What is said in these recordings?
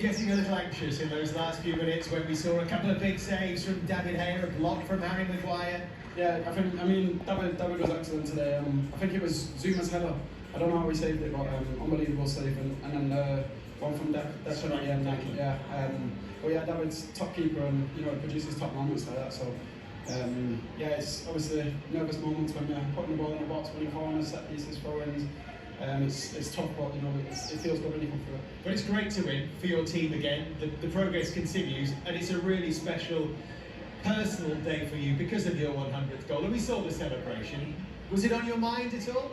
getting a little anxious in those last few minutes when we saw a couple of big saves from David Hare, a block from Harry Maguire? Yeah, I mean, David was excellent today. I think it was Zuma's header. I don't know how he saved it, but unbelievable save. And then one from Declan at the end. Yeah. But yeah, David's top keeper, and produces top moments like that. So yeah, it's obviously nervous moments when you're putting the ball in the box, winning corners, set pieces, throw-ins. It's tough, but it feels good when you come through it. But it's great to win for your team again. The progress continues, and it's a really special personal day for you because of your 100th goal. And we saw the celebration. Was it on your mind at all?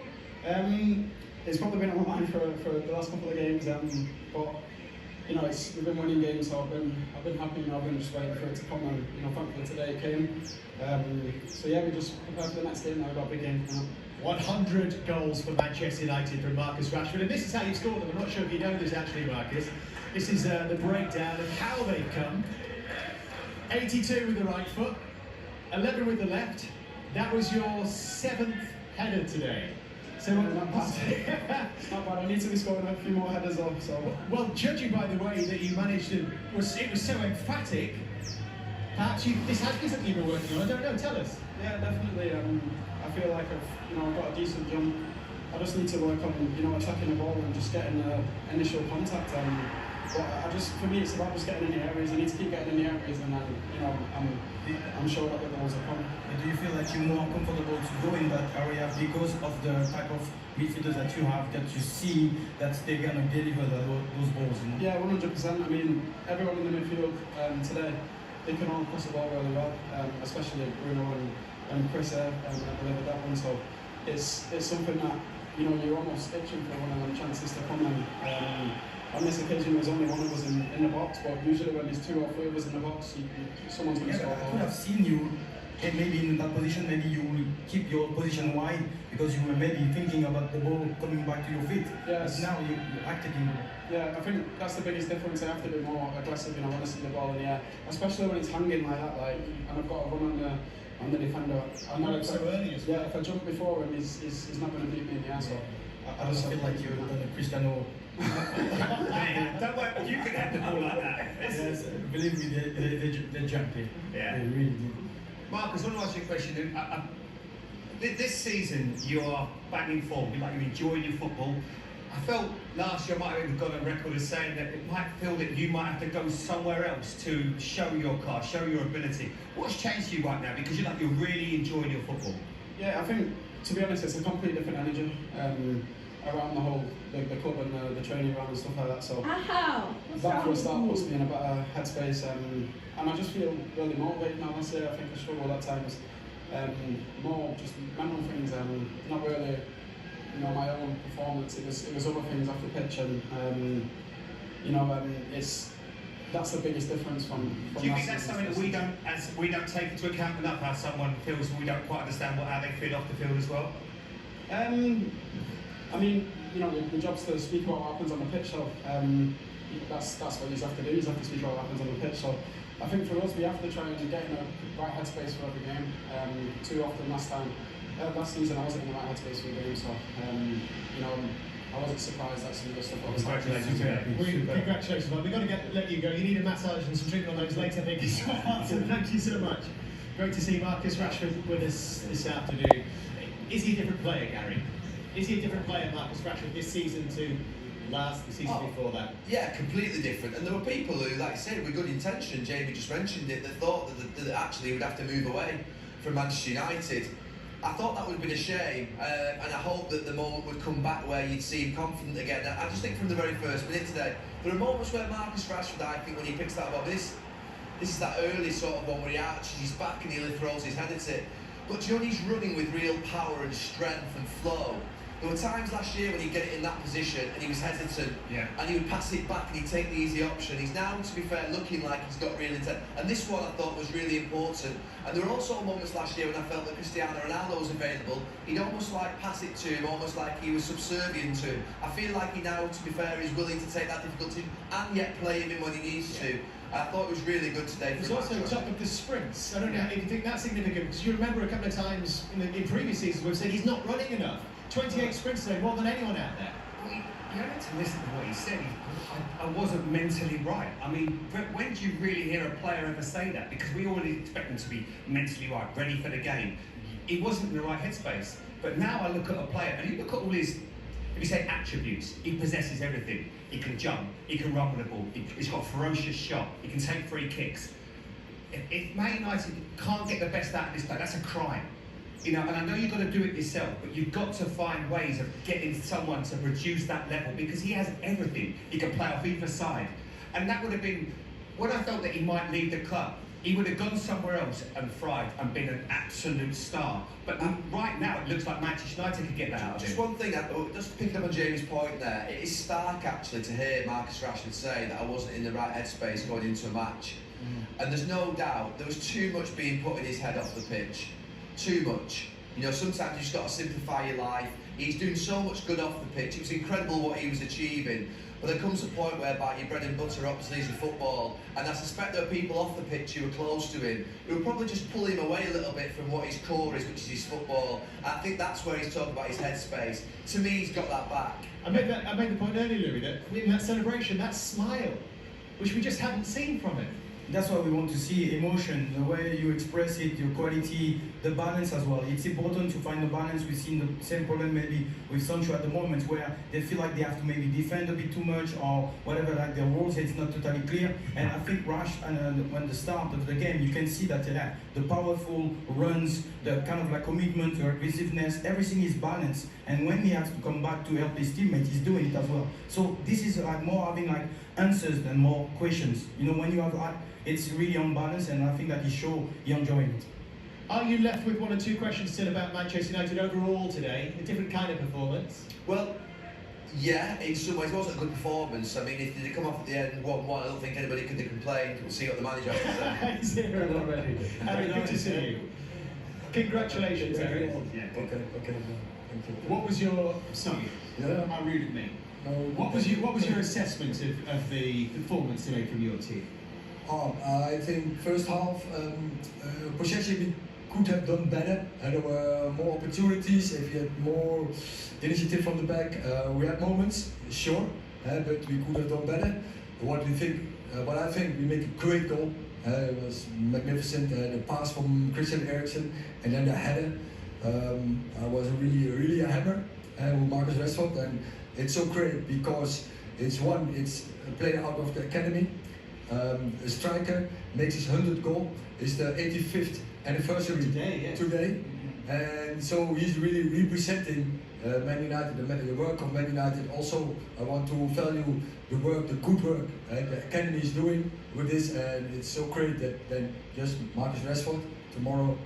It's probably been on my mind for the last couple of games, but we've been winning games, so I've been happy. I've been just waiting for it to come, and thankfully today it came. So yeah, we just prepare for the next game now. We've got a big game. 100 goals for Manchester United from Marcus Rashford, and this is how you've scored them. I'm not sure if you know this actually, Marcus. This is the breakdown of how they've come. 82 with the right foot, 11 with the left. That was your 7th header today. So not bad. It's not bad. I need to be scoring a few more headers off. So well, judging by the way that you managed to, it was so emphatic. Perhaps this has been something you've been working on. I don't know. Tell us. Yeah, definitely. I feel like I've got a decent jump. I just need to work on attacking the ball and just getting initial contact. But for me, it's about just getting in the areas. I need to keep getting in the areas, and then I'm sure that the goals are coming. Do you feel like you're more comfortable to go in that area because of the type of midfielders that you have, that you see that they're gonna deliver those balls? Yeah, 100%. I mean, everyone in the midfield today, they can all cross the ball really well, especially Bruno and Chris that delivered that one. So it's something that you're almost itching for one of them chances to come in. On this occasion, there's only one of us in the box, but usually when there's 2 or 3 of us in the box, someone's going to score. I could have seen you, and maybe in that position, maybe you will keep your position wide because you were maybe thinking about the ball coming back to your feet. Yes. But now you're acting. Yeah, I think that's the biggest difference. I have to be more aggressive, when I see the ball in the air, especially when it's hanging like that, and I've got to run on the defender. I'm not so early as well. Yeah, if I jump before him, he's not going to beat me in the air. So I just feel like you're done a Cristiano. Don't worry, you can have the ball like that. Yes, believe me, they're jumping. Yeah. They really do. Marcus, I want to ask you a question. This season, you are back in form. You're enjoying your football. I felt last year I might have even gone on record as saying that it might feel that you might have to go somewhere else to show your class, show your ability. What's changed for you right now? Because you're really enjoying your football. Yeah, I think, to be honest, it's a completely different energy around the whole the club and the training ground and stuff like that. So that for a start puts me in a better headspace, and I just feel really motivated now. I think I struggle at times, more just mental things, not really my own performance. It was other things off the pitch, and that's the biggest difference from do you think that's something that we don't take into account enough, how someone feels, and we don't quite understand how they feel off the field as well? I mean, the job's to speak about what happens on the pitch, so that's what you have to do. You have to speak about what happens on the pitch. So I think for us, we have to try and get in a right headspace for every game. Too often last season, I wasn't in the right headspace for the game, so I wasn't surprised that some of the stuff I was Congratulations, congratulations, man. We've got to let you go. You need a massage and some treatment on those legs, I think, as well. So thank you so much. Great to see Marcus Rashford with us this afternoon. Is he a different player, Gary? Is he a different player, Marcus Rashford, this season to the season before that? Yeah, completely different. And there were people who, like I said, with good intention, Jamie just mentioned it, that thought that actually he would have to move away from Manchester United. I thought that would have been a shame, and I hope that the moment would come back where you'd see him confident again. I just think from the very first minute today, there are moments where Marcus Rashford, I think, when he picks that ball, this is that early sort of one where he arches his back and he really throws his head at it. But he's running with real power and strength and flow. There were times last year when he'd get it in that position and he was hesitant, and he would pass it back and he'd take the easy option. He's now, to be fair, looking like he's got real intent. And this one I thought was really important. And there were also moments last year when I felt that Cristiano Ronaldo was available. He'd almost pass it to him, almost like he was subservient to him. I feel like he now, to be fair, is willing to take that difficulty and yet play him in when he needs to. I thought it was really good today. He's also top of the sprints. I don't know if you think that's significant, because you remember a couple of times in previous seasons we've said he's not running enough. 28 sprints today, more than anyone out there. you had to listen to what he said. I wasn't mentally right. I mean, when do you really hear a player ever say that? Because we already expect them to be mentally right, ready for the game. He wasn't in the right headspace. But now I look at a player, and you look at all his, if you say attributes, he possesses everything. He can jump, he can run with the ball, he's got a ferocious shot, he can take free kicks. If Man United can't get the best out of this player, that's a crime. You know, and I know you've got to do it yourself, but you've got to find ways of getting someone to reduce that level, because he has everything. He can play off either side. And that would have been, when I felt that he might leave the club, he would have gone somewhere else and thrived and been an absolute star. But right now, it looks like Manchester United could get that out of him. Just one thing, just picking up on Jamie's point there, it is stark actually to hear Marcus Rashford say that I wasn't in the right headspace going into a match. And there's no doubt there was too much being put in his head off the pitch. Too much. You know, sometimes you've just got to simplify your life. He's doing so much good off the pitch. It was incredible what he was achieving. But there comes a point whereby your bread and butter obviously is the football, and I suspect there are people off the pitch who are close to him who will probably just pull him away a little bit from what his core is, which is his football. I think that's where he's talking about his headspace. To me, he's got that back. I made the point earlier, Louis, that in that celebration, that smile, which we just haven't seen from him. That's why we want to see emotion, the way you express it, your quality, the balance as well. It's important to find the balance. We've seen the same problem maybe with Sancho at the moment, where they feel like they have to maybe defend a bit too much or whatever, like their roles, it's not totally clear. And I think Rash, when the start of the game, you can see that the powerful runs, the kind of like commitment, the aggressiveness, everything is balanced. And when he has to come back to help his teammates, he's doing it as well. So this is like more having like answers than more questions. You know, when you have it's really unbalanced, and I think that he enjoying it. Are you left with one or two questions still about Manchester United overall today? A different kind of performance? Well, yeah, in some ways it wasn't a good performance. I mean, if they come off at the end 1-1, I don't think anybody could complain. We'll see what the manager has to say. He's here already. Harry, good to see you. Congratulations, Harry. Yeah. Okay. Thank you. What was your... Sorry, Yeah. how rude of me. No, What was your assessment of the performance today from your team? I think first half possession we could have done better. There were more opportunities. If we had more initiative from the back, we had moments, sure, but we could have done better. What I think we make a great goal. It was magnificent. The pass from Christian Eriksen and then the header. Was really a hammer with Marcus Rashford, and it's so great because it's a player out of the academy. A striker makes his 100th goal. It's the 85th anniversary today. And so he's really representing Man United, the work of Man United. Also, I want to value the good work the academy is doing with this, and it's so great that then just Marcus Rashford tomorrow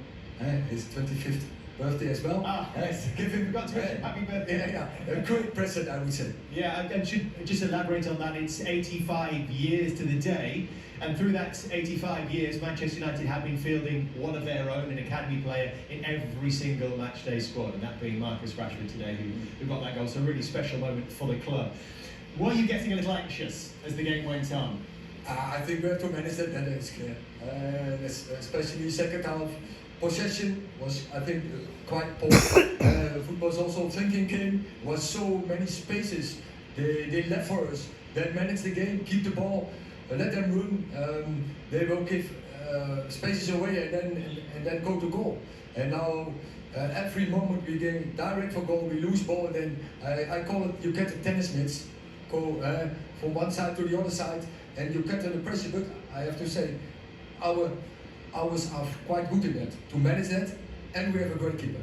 his 25th birthday as well. Yes, forgot to mention happy birthday. Yeah, a great present, I would say. Yeah, and should just elaborate on that. It's 85 years to the day, and through that 85 years, Manchester United have been fielding one of their own, an academy player, in every single matchday squad, and that being Marcus Rashford today, who got that goal. So a really special moment for the club. Were you getting a little anxious as the game went on? I think we have to manage that is clear. Especially second half. Possession was, I think, quite poor. Football's also thinking game. Was so many spaces they left for us. They managed the game, keep the ball, let them run. They will give spaces away and then go to goal. And now every moment we get direct for goal, we lose ball, and then I call it you get the tennis mitts, go from one side to the other side, and you get under pressure. But I have to say, ours are quite good in that, to manage that, and we have a great keeper.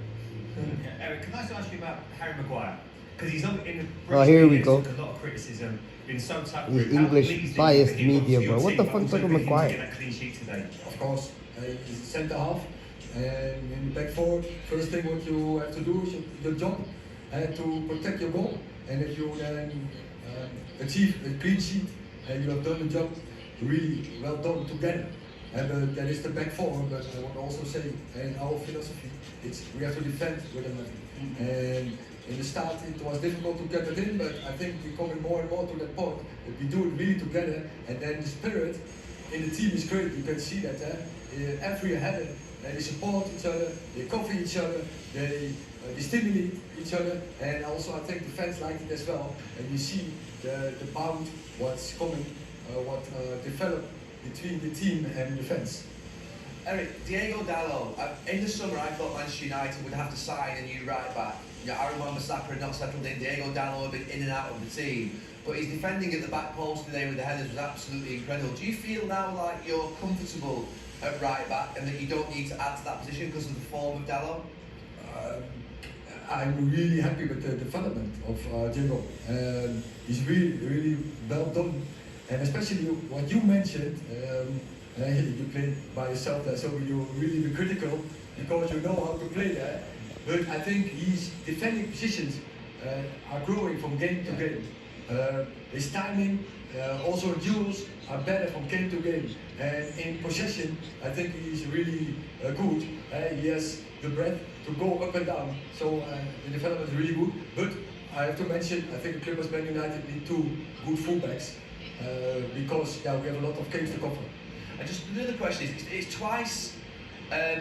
Eric, can I just ask you about Harry Maguire? Because he's in the Oh, here we go. a lot of criticism, been so tough. These English biased media, bro. What the fuck is talking Maguire? Get that clean sheet today. Of course, he's centre half, and in the back four, first thing what you have to do is your job to protect your goal. And if you then achieve a clean sheet, you have done the job really well done together. But that is the back four, but I want to also say, in our philosophy, we have to defend with them. And in the start, it was difficult to get it in, but I think we're coming more and more to that point that we do it really together, and then the spirit in the team is great. You can see that every header they support each other, they cover each other, they stimulate each other, and also I think the fans like it as well. And you see the bond, what's coming, what developed between the team and the fans. Eric, Diego Dalot, in the summer I thought Manchester United would have to sign a new right back. You know, I remember Saka had not settled in, Diego Dalot had been in and out of the team, but his defending at the back post today with the headers was absolutely incredible. Do you feel now like you're comfortable at right back and that you don't need to add to that position because of the form of Dalot? I'm really happy with the development of Diego. He's really well done, and especially what you mentioned. You play by yourself there, so you really be critical because you know how to play there. But I think his defending positions are growing from game to game. His timing, also duels are better from game to game. And in possession, I think he's really good. He has the breadth to go up and down. So the development is really good. But I have to mention, I think the club as Man United need two good fullbacks because we have a lot of games to cover. And just another question is, it's twice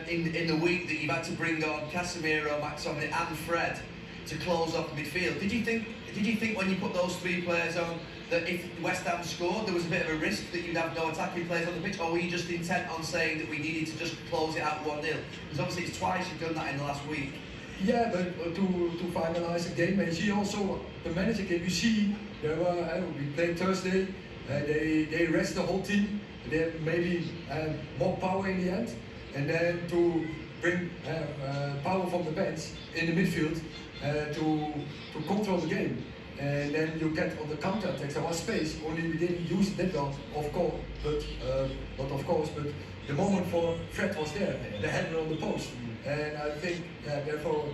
in the week that you've had to bring on Casemiro, McTominay and Fred to close off the midfield. Did you think when you put those three players on that if West Ham scored there was a bit of a risk that you'd have no attacking players on the pitch, or were you just intent on saying that we needed to just close it out 1-0? Because obviously it's twice you've done that in the last week. Yeah, but to finalize a game, and you see also the manager game, you see we played Thursday, they rest the whole team. They maybe more power in the end, and then to bring power from the bench in the midfield to control the game. And then you get on the counter attacks. There was space, only we didn't use it that well, of course, but not of course, but the moment for Fred was there, the header on the post. And I think therefore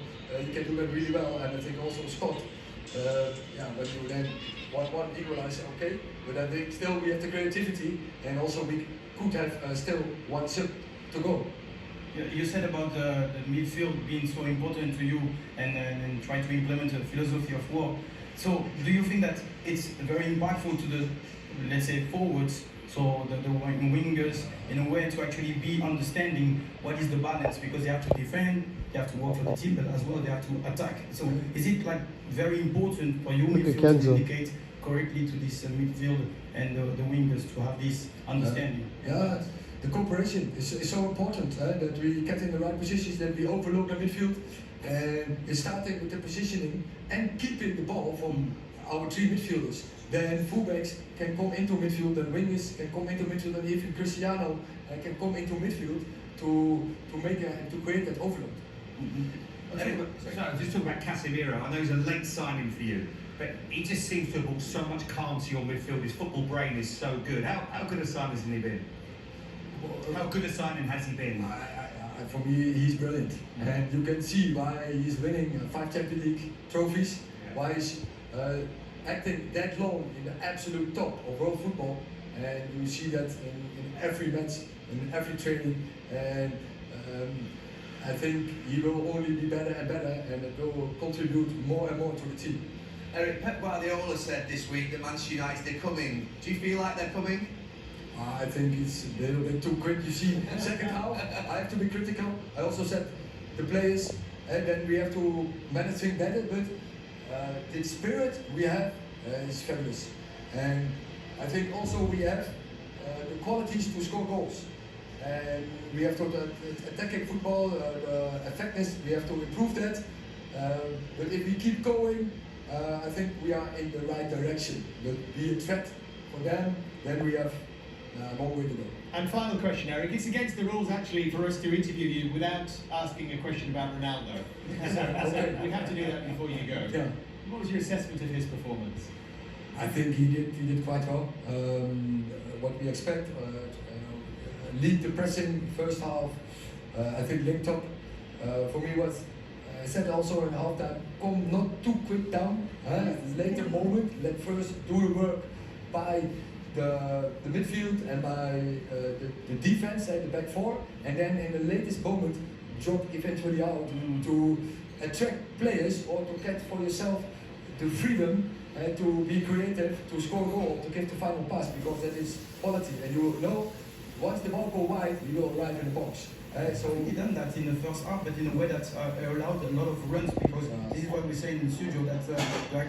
you can do that really well, and I think also Scott, when you then 1-1 equalize, okay, but I think still we have the creativity, and also we could have still one sub to go. You said about the midfield being so important to you and try to implement a philosophy of work. So do you think that it's very impactful to the, let's say, forwards, so the wingers, in a way to actually be understanding what is the balance, because they have to defend, they have to work for the team, but as well they have to attack. So is it like very important for you midfield to indicate correctly to this midfield and the wingers to have this understanding? Yeah, the cooperation is so important that we get in the right positions, that we overload the midfield, and it's starting with the positioning and keeping the ball from our three midfielders. Then fullbacks can come into midfield, and wingers can come into midfield, and even Cristiano can come into midfield to create that overload. Just talking about Casemiro, I know he's a late signing for you, but he just seems to have brought so much calm to your midfield. His football brain is so good. How good a signing has he been? How good a signing has he been? For me, he's brilliant, and you can see why he's winning 5 Champions League trophies, why he's acting that long in the absolute top of world football, and you see that in every match, in every training, and I think he will only be better and better, and it will contribute more and more to the team. Eric, Pep Guardiola said this week that Manchester United are coming. Do you feel like they're coming? I think it's a little bit too quick. You see, second half, I have to be critical. I also said the players, and then we have to manage things better, but the spirit we have is fabulous. And I think also we have the qualities to score goals. And we have to attacking football, the effectiveness, we have to improve that. But if we keep going, I think we are in the right direction. But be a threat for them, then we have a long way to go. And final question, Eric. It's against the rules actually for us to interview you without asking a question about Ronaldo. So we have to do that before you go. Yeah. What was your assessment of his performance? I think he did quite well. What we expect, lead the pressing first half. I think linked up. For me, was I said also in halftime, come not too quick down. Later moment, let first do the work by the midfield and by the defense at the back four, and then in the latest moment drop eventually out to attract players or to get for yourself the freedom to be creative, to score a goal, to give the final pass, because that is quality. And you know, once the ball go wide, you will arrive in the box. So He done that in the first half, but in a way that allowed a lot of runs because this is what we're saying in studio that the actual